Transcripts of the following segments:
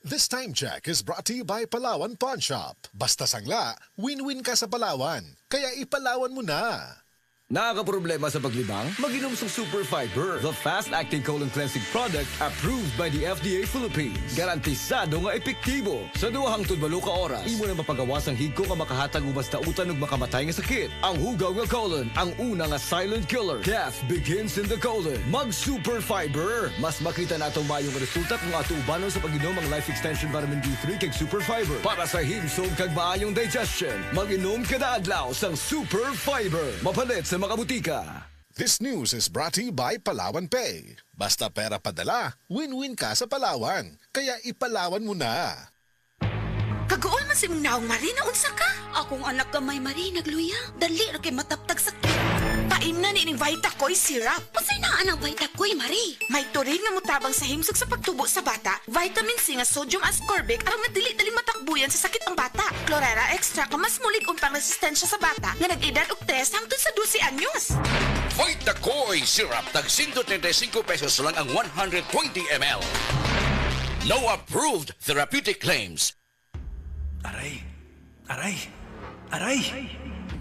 This time check is brought to you by Palawan Pawn Shop. Basta sangla, win-win ka sa Palawan. Kaya ipalawan mo na. Nakakaproblema sa paglibang? Mag-inom sa Super Fiber, the fast-acting colon cleansing product approved by the FDA Philippines. Garantisado nga epektibo. Sa duwahang tudbalo ka oras, imo na mapagawas ang higko nga makahatag ubas na utan ug makamatay nga sakit. Ang hugaw nga colon, ang una nga silent killer. Death begins in the colon. Mag-Super Fiber. Mas makita na itong mayong resulta kung ato ubanon sa pag-inom ang Life Extension Vitamin D3 kag Super Fiber. Para sa himsog kag maayong digestion, mag-inom kada adlaw sang Super Fiber. Mapalit sa mga butika. This news is brought to you by Palawan Pay. Basta pera padala, win-win ka sa Palawan. Kaya ipalawan mo na. Kagool man si mong naong Marie na unsa ka? Akong anak gamay Marie nagluya. Dali ra kay mataptag sakit. Paim na ni Vitacoy syrup. Unsay naa ang Vitacoy Marie? May turin nga mutabang sa himsog sa pagtubo sa bata. Vitamin C nga sodium ascorbic aron madili-dali matakbuyan sa sakit ang bata. Chlorella extra ka mas mulig umpang resistensya sa bata nga nag-edad og 3 hangtod sa 12 anyos. Vitacoy syrup tag 135 pesos lang ang 120 ml. No approved therapeutic claims. Aray! Aray! Aray!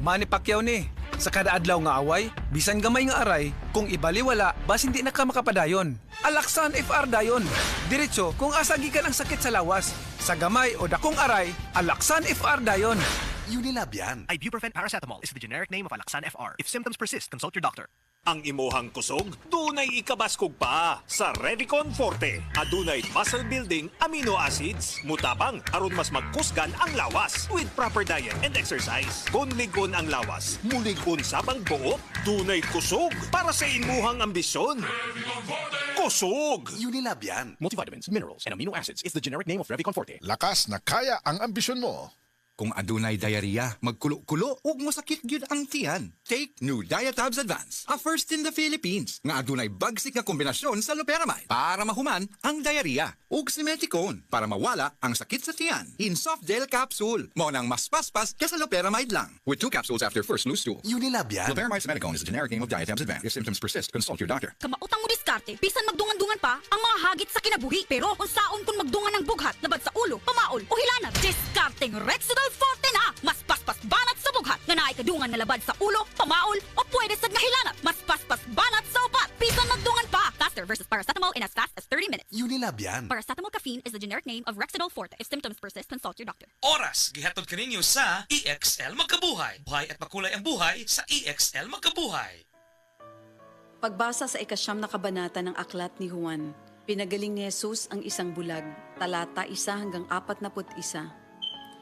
Manny Pacquiao ni. Sa kada adlaw nga away, bisan gamay nga aray, kung ibaliwala, bas hindi na ka makapadayon. Alaksan FR dayon. Diretso kung asagi ka ng sakit sa lawas. Sa gamay o dakong aray, Alaksan FR dayon. Unilab yan. Ibuprofen paracetamol is the generic name of Alaxan FR. If symptoms persist, consult your doctor. Ang imuhang kusog, dunay ikabaskog pa sa Revicon Forte. Adunay muscle building amino acids, mutabang aron mas magkusgan ang lawas with proper diet and exercise. Kung ligon ang lawas, muligon sabang buot, dunay kusog para sa imuhang ambisyon. Kusog! Unilab yan. Multivitamins, minerals, and amino acids is the generic name of Revicon Forte. Lakas na kaya ang ambisyon mo. Kung adunay diarrhea, magkulo-kulo ug mosakit gyud ang tiyan. Take new Diatabs Advance, a first in the Philippines nga adunay bagsik nga kombinasyon sa loperamide para mahuman ang diarrhea ug simeticone para mawala ang sakit sa tiyan. In soft gel capsule, mo nang mas paspas kaysa loperamide lang. With 2 capsules after first loose stool. Unilab yan. Loperamide simeticone is the generic name of Diatabs Advance. If symptoms persist, consult your doctor. Kamautang mo diskarte, bisan magdungan-dungan pa ang mga hagit sa kinabuhi. Pero kung saon kung magdungan ng bughat, labad sa ulo, pamaol o hilanat, diskarteng Rexidol Forte na! Mas paspas banat sa bughat nga naay kadungan na labad sa ulo, pamaol o pwede sad nga hilanat. Mas paspas banat sa upat, bisan magdungan pa! Faster versus paracetamol in as fast as 30 minutes. Unilab yan. Paracetamol caffeine is the generic name of Rexidol Forte. If symptoms persist, consult your doctor. Oras, gihatod kaninyo sa EXL Magkabuhay. Buhay at makulay ang buhay sa EXL Magkabuhay. Pagbasa sa ikasyam na kabanata ng aklat ni Juan, pinagaling ni Jesus ang isang bulag, talata 1 hanggang 41.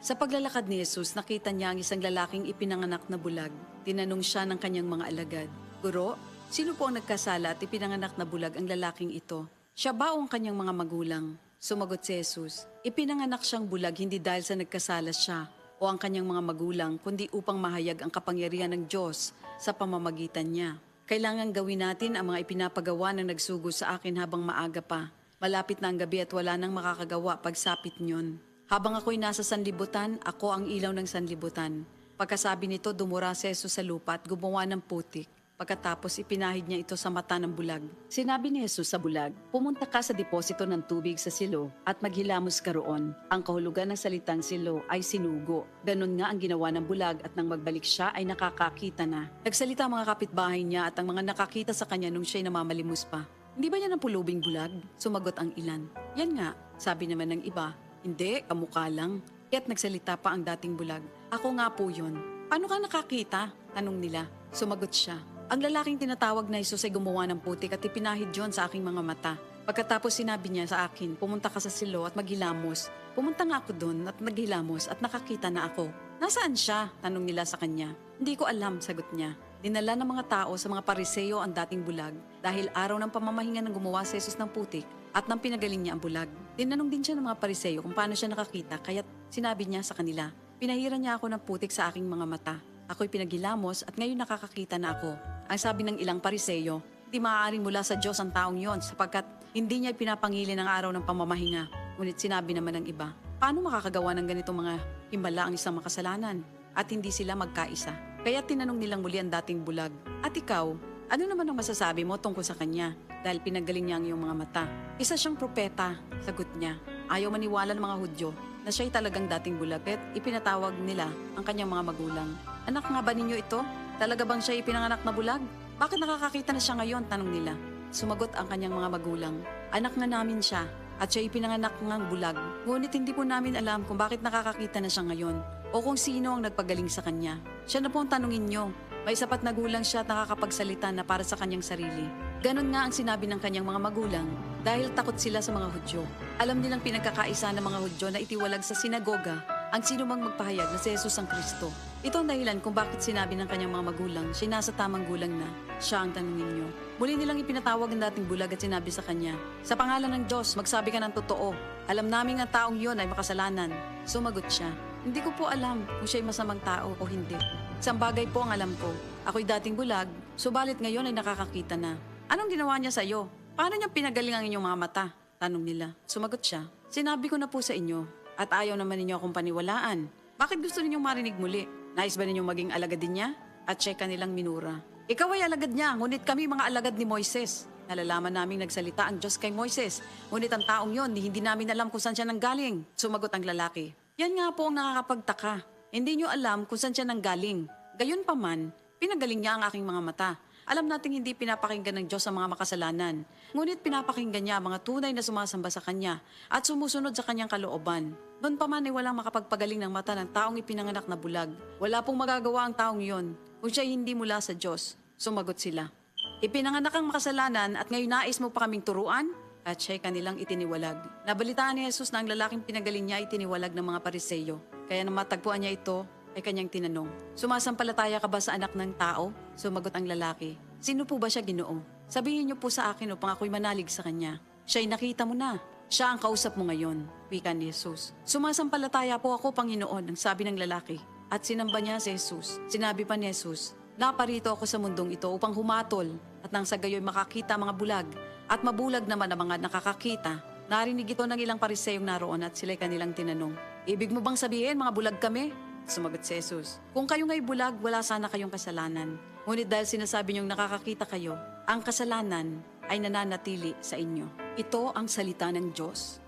Sa paglalakad ni Jesus, nakita niya ang isang lalaking ipinanganak na bulag. Tinanong siya ng kanyang mga alagad, "Guro, sino po ang nagkasala at ipinanganak na bulag ang lalaking ito? Siya ba o ang kanyang mga magulang?" Sumagot si Jesus, "Ipinanganak siyang bulag hindi dahil sa nagkasala siya o ang kanyang mga magulang, kundi upang mahayag ang kapangyarihan ng Diyos sa pamamagitan niya. Kailangan gawin natin ang mga ipinapagawa ng nagsugo sa akin habang maaga pa. Malapit na ang gabi at wala nang makakagawa pagsapit niyon. Habang ako'y nasa sanlibutan, ako ang ilaw ng sanlibutan." Pagkasabi nito, dumura si Jesus sa lupa at gumawa ng putik. Pagkatapos ipinahid niya ito sa mata ng bulag. Sinabi ni Jesus sa bulag, "Pumunta ka sa deposito ng tubig sa silo at maghilamos ka roon." Ang kahulugan ng salitang silo ay sinugo. Ganon nga ang ginawa ng bulag at nang magbalik siya ay nakakakita na. Nagsalita ang mga kapitbahay niya at ang mga nakakita sa kanya nung siya'y namamalimos pa. "Hindi ba yan ang pulubing bulag?" Sumagot ang ilan. "Yan nga," sabi naman ng iba. "Hindi, kamukha lang." Kaya't nagsalita pa ang dating bulag, "Ako nga po yun." "Paano ka nakakita?" tanong nila. Sumagot siya, "Ang lalaking tinatawag na Jesus ay gumawa ng putik at ipinahid yon sa aking mga mata. Pagkatapos sinabi niya sa akin, pumunta ka sa silo at maghilamos. Pumunta nga ako doon at naghilamos at nakakita na ako." "Nasaan siya?" tanong nila sa kanya. "Hindi ko alam," sagot niya. Dinala ng mga tao sa mga Pariseo ang dating bulag dahil araw ng pamamahinga ng gumawa si Jesus ng putik at nang pinagaling niya ang bulag. Tinanong din siya ng mga Pariseo kung paano siya nakakita, kaya't sinabi niya sa kanila, "Pinahiran niya ako ng putik sa aking mga mata. Ako'y pinaghilamos at ngayon nakakakita na ako." Ang sabi ng ilang Pariseo, "Hindi maaaring mula sa Diyos ang taong yon sapagkat hindi niya pinapangili ng araw ng pamamahinga." Ngunit sinabi naman ng iba, "Paano makakagawa ng ganitong mga himala ang isang makasalanan at hindi sila magkaisa?" Kaya tinanong nilang muli ang dating bulag, "At ikaw, ano naman ang masasabi mo tungkol sa kanya? Dahil pinagaling niya ang iyong mga mata." "Isa siyang propeta," sagot niya. Ayaw maniwala ng mga Hudyo na siya'y talagang dating bulag at ipinatawag nila ang kanyang mga magulang. Anak nga ba ninyo ito? Talaga bang siya ipinanganak na bulag? Bakit nakakakita na siya ngayon? Tanong nila. Sumagot ang kanyang mga magulang. Anak nga namin siya at siya ipinanganak ngang bulag. Ngunit hindi po namin alam kung bakit nakakakita na siya ngayon o kung sino ang nagpagaling sa kanya. Siya na po ang tanungin nyo. May sapat na gulang siya at nakakapagsalita na para sa kanyang sarili. Ganon nga ang sinabi ng kanyang mga magulang dahil takot sila sa mga Hudyo. Alam nilang pinagkakaisa ng mga Hudyo na itiwalag sa sinagoga ang sino mang magpahayag na si Jesus ang Kristo. Ito ang dahilan kung bakit sinabi ng kanyang mga magulang siya nasa tamang gulang na siya ang tanungin nyo. Muli nilang ipinatawag ang dating bulag at sinabi sa kanya, sa pangalan ng Diyos, magsabi ka ng totoo. Alam namin ang taong yon ay makasalanan. Sumagot siya, hindi ko po alam kung siya'y masamang tao o hindi. Isang bagay po ang alam ko. Ako'y dating bulag, subalit ngayon ay nakakakita na. Anong ginawa niya sa iyo? Paano niya pinagaling ang inyong mga mata? Tanong nila. Sumagot siya, sinabi ko na po sa inyo at ayaw naman ninyo akong paniwalaan. Bakit gusto ninyong marinig muli? Nais ba ninyong maging alagad din niya? At siya kanilang minura. Ikaw ay alagad niya, ngunit kami mga alagad ni Moises. Nalalaman naming nagsalita ang Diyos kay Moises. Ngunit ang taong yon, hindi namin alam kung saan siya nanggaling. Sumagot ang lalaki. Yan nga po ang nakakapagtaka. Hindi niyo alam kung saan siya nanggaling. Gayon pa man, pinagaling niya ang aking mga mata. Alam nating hindi pinapakinggan ng Diyos ang mga makasalanan. Ngunit pinapakinggan niya ang mga tunay na sumasamba sa Kanya at sumusunod sa Kanyang kalooban. Doon pa man ay walang makapagpagaling ng mata ng taong ipinanganak na bulag. Wala pong magagawa ang taong yon kung siya hindi mula sa Diyos. Sumagot sila. Ipinanganak ang makasalanan at ngayon nais mo pa kaming turuan? At siya'y kanilang itiniwalag. Nabalitaan ni Jesus na ang lalaking pinagaling niya itiniwalag ng mga Pariseyo. Kaya nang matagpuan niya ito, ay kanyang tinanong, sumasampalataya ka ba sa anak ng tao? Sumagot ang lalaki, sino po ba siya, Ginoo? Sabihin niyo po sa akin upang ako'y manalig sa kanya. Siya'y nakita mo na. Siya ang kausap mo ngayon, wika ni Jesus. Sumasampalataya po ako, Panginoon, ang sabi ng lalaki. At sinamba niya si Jesus. Sinabi pa ni Jesus, naparito ako sa mundong ito upang humatol at nang sa gayoy makakita mga bulag at mabulag naman ang mga nakakakita. Narinig ito ng ilang pariseyong naroon at sila'y kanilang tinanong, ibig mo bang sabihin mga bulag kami? Sumagot si Jesus, kung kayo nga'y bulag, wala sana kayong kasalanan. Ngunit dahil sinasabi niyong nakakakita kayo, ang kasalanan ay nananatili sa inyo. Ito ang salita ng Diyos.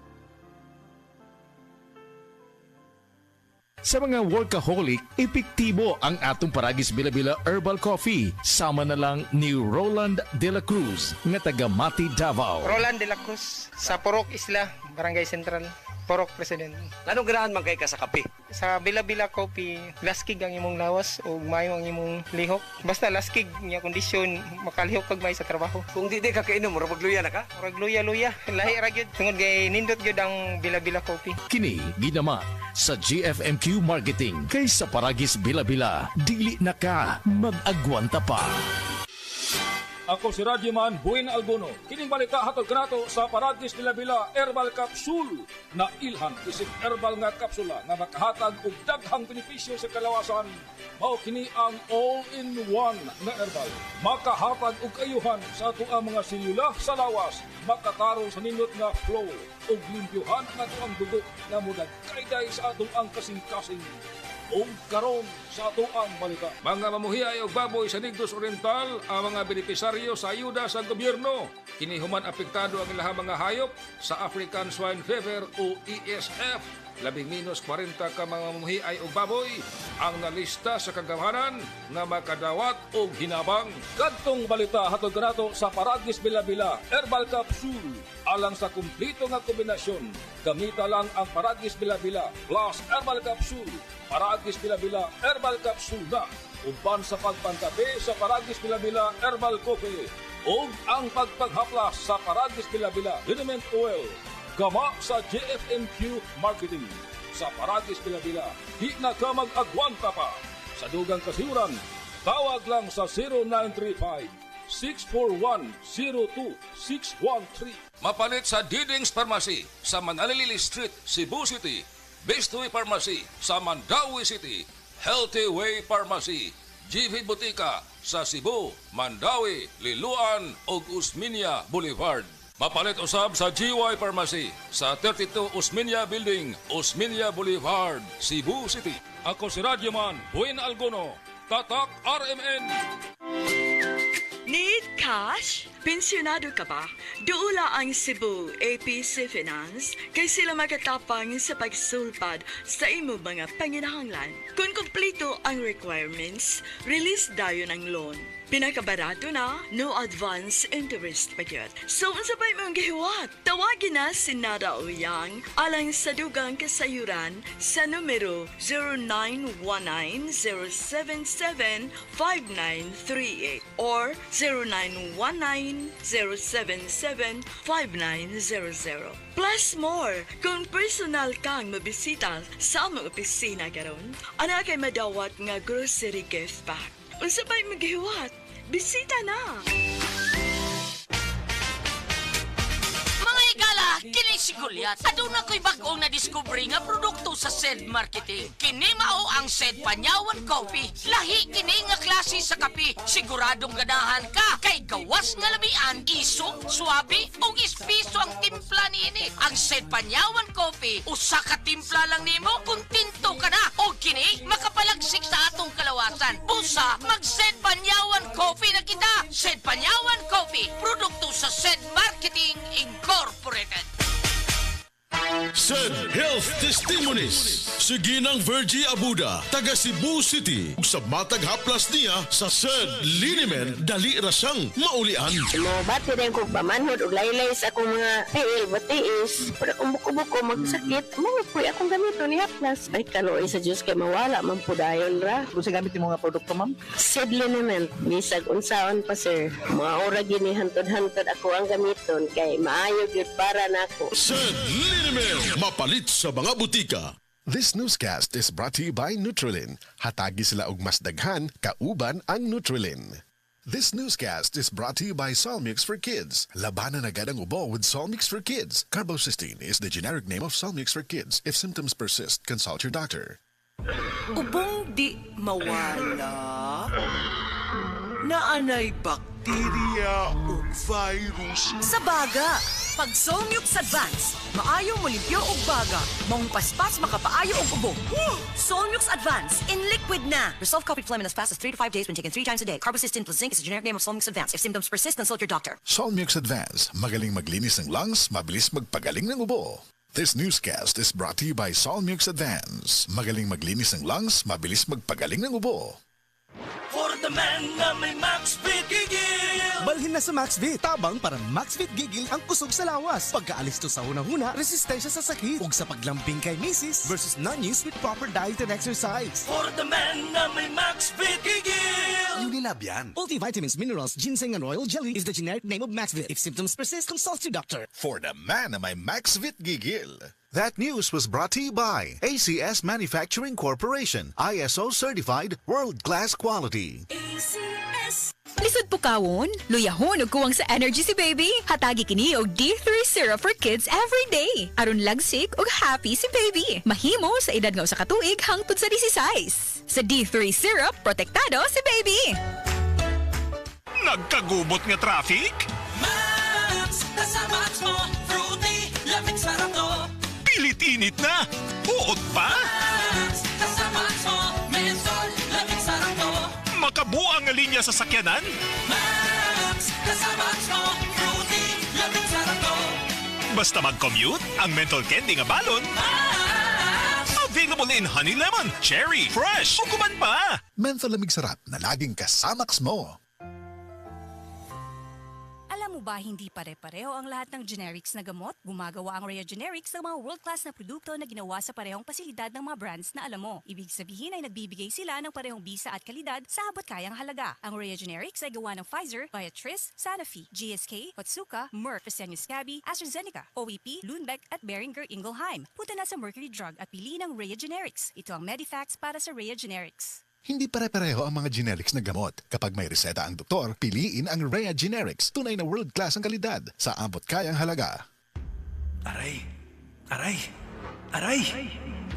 Sa mga workaholic, epektibo ang atong Paragis Bila-Bila Herbal Coffee. Sama na lang ni Roland De La Cruz, nga taga Mati, Davao. Roland De La Cruz, sa Purok Isla, Barangay Central, Purok President. Anong ganahan man kay ka sa kape? Sa Bila-Bila Coffee, laskig ang imong lawas o mayo ang imong lihok. Basta laskig niya kondisyon, makalihok kag may sa trabaho. Kung di ka kainom, mura pagluya na ka? Murag luya-luya, lahi ra gyud. Tungod kay nindot gyud ang Bila-Bila Coffee. Kini ginama sa GFMQ Marketing kay sa Paragis Bila-Bila. Dili na ka mag-agwanta pa. Ako si Radyoman Buin Alguno. Kining balita hatod kanato sa Paragis Bila-Bila Herbal Capsule na ilhan isip herbal nga kapsula nga makahatag og daghang benepisyo sa kalawasan. Mao kini ang all-in-one na herbal. Makahatag og kayuhan sa atuang mga selula sa lawas. Makatarong sa nindot nga flow og limpyuhan nga atuang dugo nga mudagkayday sa atong ang kasing-kasing. O karon sa atuang balita. Mga mamuhiay og baboy sa Negros Oriental ang mga benepisaryo sa ayuda sa gobyerno. Kini human apektado ang ilahang mga hayop sa African Swine Fever o ESF. Labing minus 40 ka mga mamuhiay og baboy ang nalista sa kagamanan nga makadawat og hinabang. Kadtong balita hatod kanato sa Paragis Bila-Bila Herbal Capsule. Alang sa kumplito nga kombinasyon, gamita lang ang Paragis Bila-Bila plus Herbal Capsule. Paragis Bila-Bila Herbal Capsule na uban sa pagpantabi sa Paragis Bila-Bila Herbal Coffee o ang pagpaghaplas sa Paragis Bila-Bila Liniment Oil. Gama sa JFMQ Marketing. Sa Paragis Bila-Bila, di na ka mag-agwanta pa. Sa dugang kasiuran, tawag lang sa 0935-641-02613. Mapalit sa Diding's Pharmacy sa Manalili Street, Cebu City. Best Way Pharmacy sa Mandawi City. Healthy Way Pharmacy, GV Butika sa Cebu, Mandawi, Liloan ug Usmeña Boulevard. Mapalit usab sa GY Pharmacy sa 32 Usmeña Building, Usmeña Boulevard, Cebu City. Ako si Radyoman Buin Alguno, Tatak RMN. Need Cash, pensyonado ka ba? Duula ang Cebu APC Finance kay sila magatapang sa pagsulpad sa imo mga panginahanglan. Kung kumpleto ang requirements, release dayon ang loan. Pinakabarato na, no advance interest pa yun. So, ang sabay mong gihiwat, tawagin na si Nada Uyang alang sa dugang kasayuran sa numero 0919-077-5938 or 0919-077-5900. Plus more, kung personal kang mabisita sa among opisina karon, ana kay madawat nga grocery gift pack. Unsa ba'y maghiwat? Bisita na! Mga igala, kini si Goliath. Aduna ko'y bagong na-discovery nga produkto sa SED Marketing. Kini mao ang SED Panyawan Coffee. Lahi kini nga klase sa kape. Siguradong ganahan ka kay gawas nga lamian, isok, swabe, ug espeso ang timpla niini. Ang SED Panyawan Coffee, usa ka timpla lang nimo, kontento ka na. O kini makapalagsik sa atong kalawasan. Busa, mag-SED Panyawan Coffee na kita. SED Panyawan Coffee, produkto sa SED Marketing Incorporated. SED Health Testimonies. Sige ng Virgie Abuda, taga Cebu City. Ug sa matag haplas niya sa SED Linimen, dali rasang maulian. Bati rin ko pamanhod og laylay sa akong mga PL batiis. Pero kung buko-buko magsakit, mga po'y akong gamito ni haplas. Ay kaloy sa Diyos kay mawala, mampudayon ra. Kung sa gamit yung mga produkto, ma'am? SED Linimen. Bisag unsaon pa, sir. Mga ora gini hantod-hantod ako ang gamiton kay maayo gyud para nako. SED Linimen, mapalit sa mga butika. This newscast is brought to you by Nutrilin. Hatagi sila og mas daghan, kauban ang Nutrilin. This newscast is brought to you by Solmux for Kids. Labanan agad ang ubo with Solmux for Kids. Carbocysteine is the generic name of Solmux for Kids. If symptoms persist, consult your doctor. Ubong di mawala, naanay bakterya o virus. Sa baga, pag Solmux Advance, maayo mo limpyo og baga, mong paspas makapaayo og ubo. Solmux Advance in liquid na. Resolve copied phlegm in as fast as 3 to 5 days when taken 3 times a day. Carbocysteine plus zinc is the generic name of Solmux Advance. If symptoms persist, consult your doctor. Solmux Advance, magaling maglinis ng lungs, mabilis magpagaling ng ubo. This newscast is brought to you by Solmux Advance. Magaling maglinis ng lungs, mabilis magpagaling ng ubo. For the man na may MaxVit Gigil! Balhin na sa MaxVit. Tabang para MaxVit Gigil ang kusog sa lawas. Pagkaalis to sa unang-una, resistensya sa sakit. Ug sa paglambing kay misis versus non-use with proper diet and exercise. For the man na may MaxVit Gigil! Unilab yan. Multivitamins, minerals, ginseng, and royal jelly is the generic name of MaxVit. If symptoms persist, consult your doctor. For the man na may MaxVit Gigil. That news was brought to you by ACS Manufacturing Corporation, ISO certified world-class quality. ACS. Lisod po kawon, luyahon ug kuwang sa energy si baby. Hatagi kini og D3 syrup for kids every day. Aron lagsik ug happy si baby. Mahimo sa edad nga usa ka tuig hangtod sa 16. Sa D3 syrup, protektado si baby. Nagkagubot nga traffic? Max! Kasama mo, fruity, lamig sarap to. Pilit-init na! Buot pa? Max! Kasama mo, mensol, lamig sarap to. Makabuang nga linya sa sakyanan? Max! Kasama mo, fruity, lamig sarap to. Basta mag-commute, ang menthol candy nga balon. Max! Available in honey lemon, cherry, fresh, o kuman pa. Menthol lamig sarap na laging kasamax mo. Alam mo ba hindi pare-pareho ang lahat ng generics na gamot? Gumagawa ang Rhea Generics ng mga world-class na produkto na ginawa sa parehong pasilidad ng mga brands na alam mo. Ibig sabihin ay nagbibigay sila ng parehong bisa at kalidad sa abot kayang halaga. Ang Rhea Generics ay gawa ng Pfizer, Viatris, Sanofi, GSK, Otsuka, Merck, Fresenius Kabi, AstraZeneca, OEP, Lundbeck at Boehringer Ingelheim. Punta na sa Mercury Drug at piliin ang Rhea Generics. Ito ang Medifax para sa Rhea Generics. Hindi pare-pareho ang mga generics na gamot. Kapag may reseta ang doktor, piliin ang Rhea Generics. Tunay na world-class ang kalidad sa abot kayang halaga. Aray! Aray! Aray!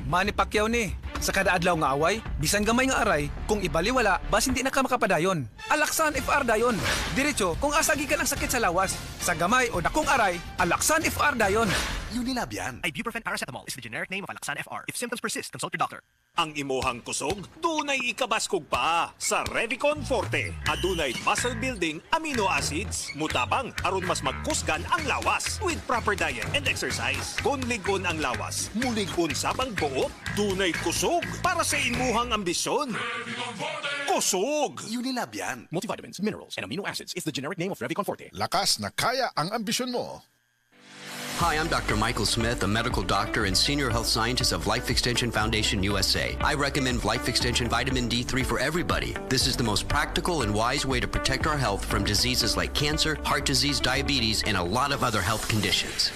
Manny Pacquiao ni. Sa kada adlaw nga away, bisan gamay nga aray, kung ibaliwala, bas hindi na ka makapadayon. Alaksan FR dayon. Diretso, kung asagi ka ng sakit sa lawas, sa gamay o dakong aray, Alaksan FR dayon. Unilab yan. Ibuprofen paracetamol is the generic name of Alaksan FR. If symptoms persist, consult your doctor. Ang imuhang kusog, dunay ikabaskog pa sa Revicon Forte. Adunay muscle building amino acids. Mutabang aron mas magkusgan ang lawas with proper diet and exercise. Kung ligon ang lawas, muligon sabang buot, dunay kusog para sa imuhang ambisyon. Kusog! Unilab yan. Multivitamins, minerals, and amino acids is the generic name of Revicon Forte. Lakas na kaya ang ambisyon mo. Hi, I'm Dr. Michael Smith, a medical doctor and senior health scientist of Life Extension Foundation USA. I recommend Life Extension Vitamin D3 for everybody. This is the most practical and wise way to protect our health from diseases like cancer, heart disease, diabetes, and a lot of other health conditions.